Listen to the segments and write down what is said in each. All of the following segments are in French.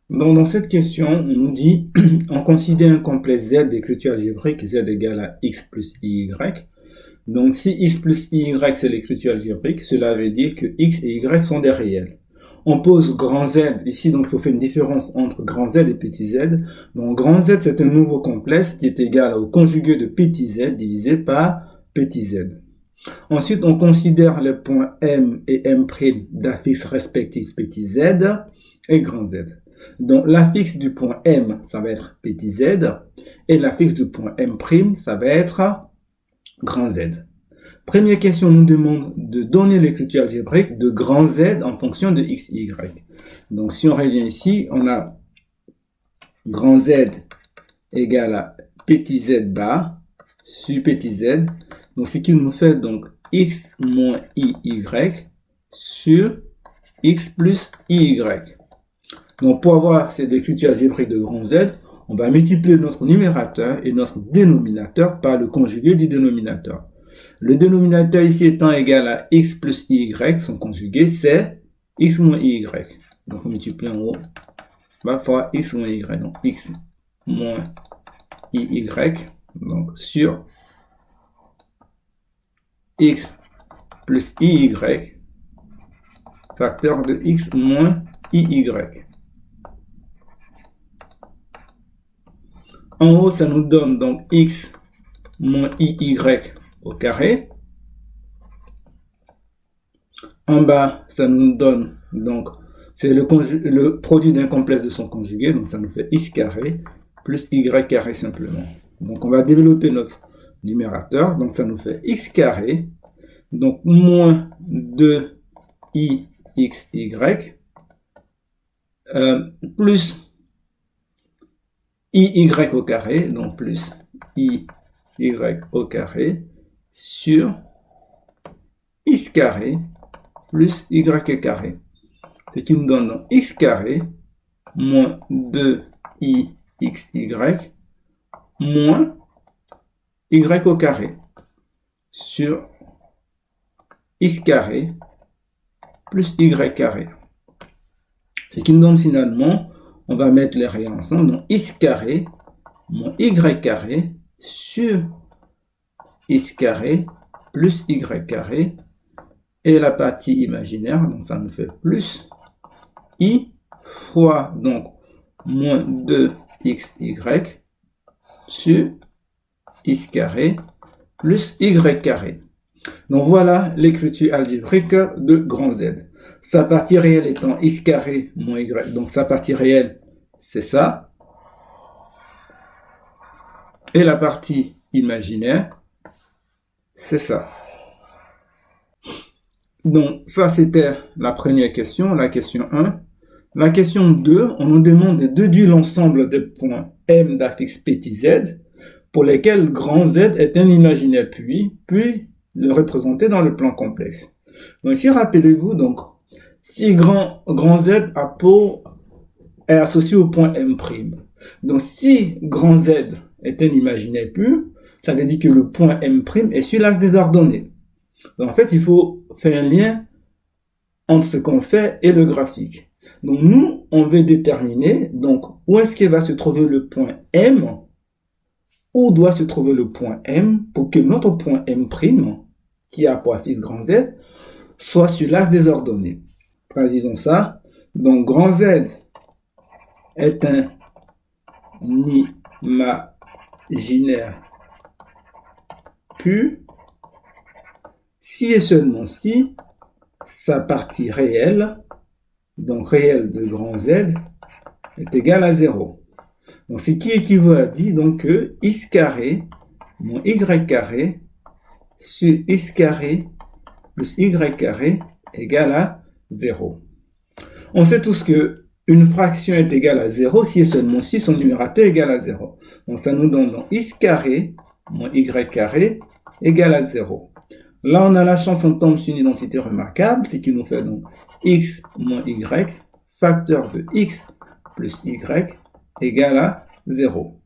Donc, dans cette question, on nous dit, on considère un complexe Z d'écriture algébrique Z égale à X plus IY. Donc, si X plus IY, c'est l'écriture algébrique, cela veut dire que X et Y sont des réels. On pose grand Z ici, donc il faut faire une différence entre grand Z et petit z. Donc, grand Z, c'est un nouveau complexe qui est égal au conjugué de petit z divisé par petit z. Ensuite, on considère les points M et M' d'affixes respectifs petit z et grand Z. Donc, l'affixe du point M, ça va être petit z, et l'affixe du point M', ça va être grand Z. Première question nous demande de donner l'écriture algébrique de grand Z en fonction de X, Y. Donc, si on revient ici, on a grand Z égale à petit z bar sur petit z. Donc, ce qui nous fait donc X moins IY sur X plus IY. Donc, pour avoir cette écriture algébrique de grand Z, on va multiplier notre numérateur et notre dénominateur par le conjugué du dénominateur. Le dénominateur ici étant égal à X plus IY, son conjugué, c'est X moins IY. Donc, on multiplie en haut, on va faire X moins Y. Donc, X moins IY, donc sur X plus IY, facteur de X moins IY. En haut, ça nous donne donc X moins IY au carré. En bas, ça nous donne donc, c'est le produit d'un complexe de son conjugué, donc ça nous fait X carré plus Y carré simplement. Donc on va développer notre numérateur, donc ça nous fait X carré, donc moins 2IXY, plus IY au carré, donc plus IY au carré, sur X carré, plus Y carré. Ce qui nous donne donc X carré, moins 2IXY, moins Y au carré, sur X carré, plus Y carré. Ce qui nous donne finalement, on va mettre les réels ensemble, donc X carré moins Y carré sur X carré plus Y carré, et la partie imaginaire, donc ça nous fait plus I fois donc moins 2XY sur X carré plus Y carré. Donc voilà l'écriture algébrique de grand Z. Sa partie réelle étant X carré moins Y. Donc sa partie réelle, c'est ça. Et la partie imaginaire, c'est ça. Donc ça, c'était la première question, la question 1. La question 2, on nous demande de déduire l'ensemble des points M d'affixe petit z pour lesquels grand Z est un imaginaire puis le représenter dans le plan complexe. Donc ici, rappelez-vous, donc, si grand Z est associé au point M'. Donc si grand Z est un imaginaire pur, ça veut dire que le point M' est sur l'axe des ordonnées. Donc en fait, il faut faire un lien entre ce qu'on fait et le graphique. Donc nous, on veut déterminer donc où est-ce qu'il va se trouver le point M, où doit se trouver le point M pour que notre point M', qui a pour affixe grand Z, soit sur l'axe des ordonnées. Traduisons ça. Donc grand Z est un imaginaire pur si et seulement si sa partie réelle, donc réelle de grand Z, est égale à 0. Donc, ce qui équivaut à dire donc, que X carré moins Y carré sur X carré plus Y carré égale à 0. On sait tous que une fraction est égale à 0 si et seulement si son numérateur est égal à 0. Donc, ça nous donne donc X carré moins Y carré égale à 0. Là, on a la chance, on tombe sur une identité remarquable, ce qui nous fait donc X moins Y, facteur de X plus Y égale à 0.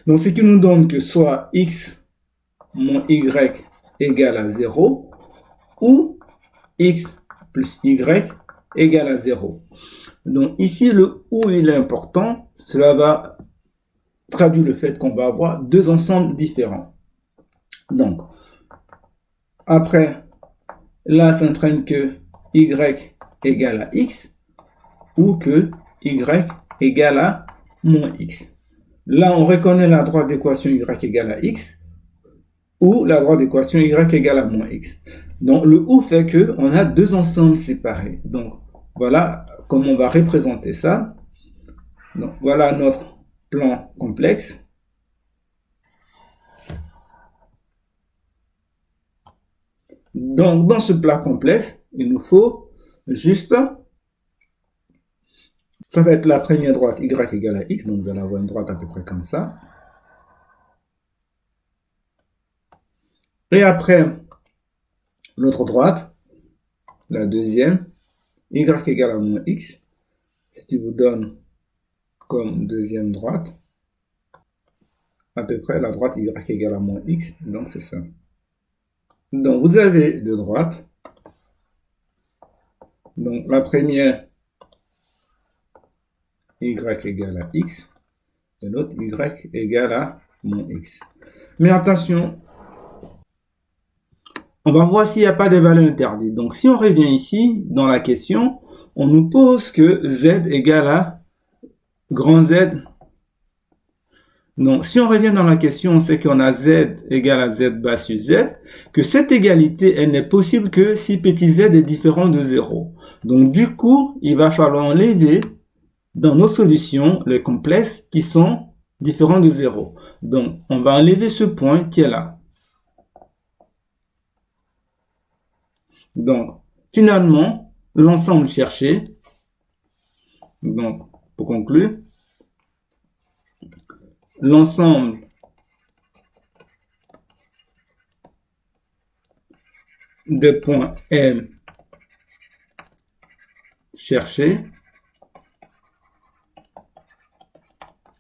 Donc, ce qui nous donne que soit X moins Y égale à 0 ou X plus Y égale à 0. Donc ici, le ou il est important. Cela va traduire le fait qu'on va avoir deux ensembles différents. Donc, après, là, ça entraîne que y égale à x ou que y égale à moins x. Là, on reconnaît la droite d'équation y égale à x ou la droite d'équation y égale à moins x. Donc, le ou fait que on a deux ensembles séparés. Donc, voilà comment on va représenter ça. Donc, voilà notre plan complexe. Donc, dans ce plan complexe, il nous faut juste, ça va être la première droite y égale à x, donc vous allez avoir une droite à peu près comme ça. Et après, l'autre droite, la deuxième, y égale à moins x, ce qui vous donne comme deuxième droite, à peu près la droite y égale à moins x, donc c'est ça. Donc vous avez deux droites. Donc la première, y égale à x, et l'autre, y égale à moins x. Mais attention, on va voir s'il n'y a pas de valeur interdite. Donc si on revient ici, dans la question, on nous pose que z égale à grand Z. Donc si on revient dans la question, on sait qu'on a z égale à z bas sur z, que cette égalité, elle n'est possible que si petit z est différent de 0. Donc du coup, il va falloir enlever dans nos solutions les complexes qui sont différents de 0. Donc on va enlever ce point qui est là. Donc finalement, l'ensemble cherché, donc pour conclure, l'ensemble de points M cherchés,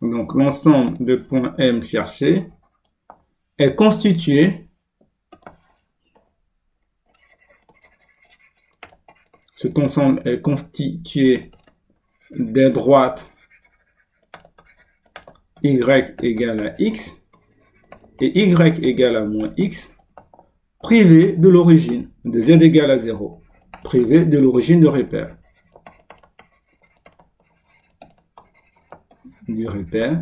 donc l'ensemble de points M cherchés est constitué, cet ensemble est constitué des droites y égale à x et y égale à moins x privées de l'origine de z égale à 0, privées de l'origine de repère. Du repère,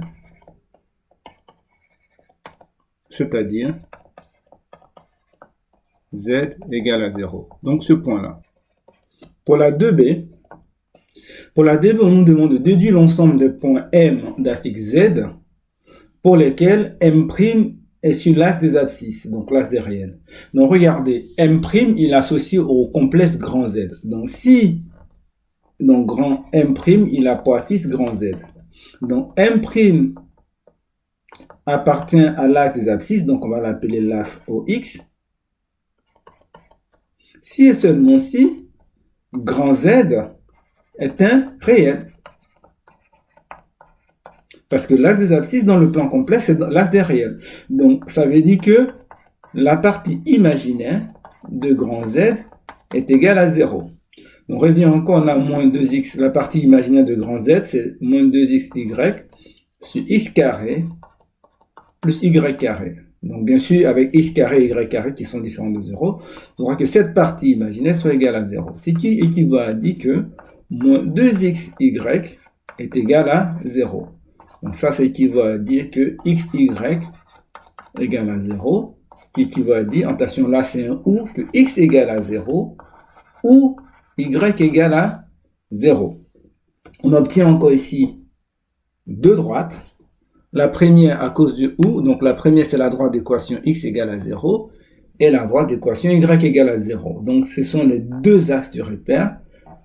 c'est-à-dire z égale à 0. Donc ce point-là. Pour la 2b, on nous demande de déduire l'ensemble des points M d'affixe Z pour lesquels M' est sur l'axe des abscisses, donc l'axe des réels. Donc regardez, M' il est associé au complexe grand Z. Donc si grand M' il a pour affixe grand Z. Donc M' appartient à l'axe des abscisses, donc on va l'appeler l'axe OX. Si et seulement si grand Z est un réel. Parce que l'axe des abscisses dans le plan complexe, c'est l'axe des réels. Donc, ça veut dire que la partie imaginaire de grand Z est égale à 0. Donc, on revient encore, on a moins 2x. La partie imaginaire de grand Z, c'est moins 2xy sur x carré plus y carré. Donc, bien sûr, avec x carré et y carré qui sont différents de 0, il faudra que cette partie imaginaire soit égale à 0. Ce qui équivaut à dire que moins 2xy est égal à 0. Donc ça, ça équivaut à dire que xy égale à 0, ce qui équivaut à dire, attention là c'est un ou, que x égale à 0, ou y égale à 0. On obtient encore ici deux droites. La première à cause du ou, donc la première c'est la droite d'équation x égale à 0, et la droite d'équation y égale à 0. Donc ce sont les deux axes du repère,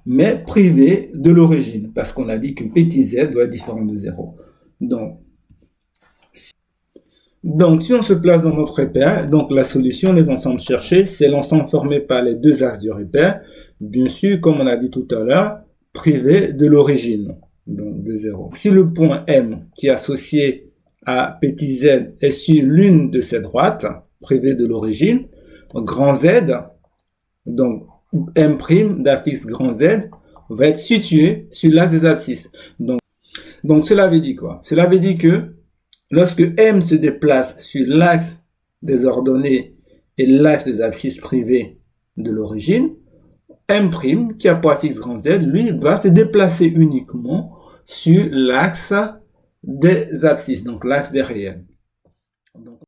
mais privés de l'origine, parce qu'on a dit que petit z doit être différent de 0. Donc, si on se place dans notre repère, donc la solution, les ensembles cherchés, c'est l'ensemble formé par les deux axes du repère, bien sûr, comme on a dit tout à l'heure, privé de l'origine, donc de 0. Si le point M qui est associé à petit z est sur l'une de ces droites, privé de l'origine, grand Z, donc M' d'affixe grand Z, va être situé sur l'axe des abscisses. Donc cela veut dire quoi? Cela veut dire que lorsque M se déplace sur l'axe des ordonnées et l'axe des abscisses privées de l'origine, M', qui a poids fixe grand Z, lui, va se déplacer uniquement sur l'axe des abscisses, donc l'axe des réels.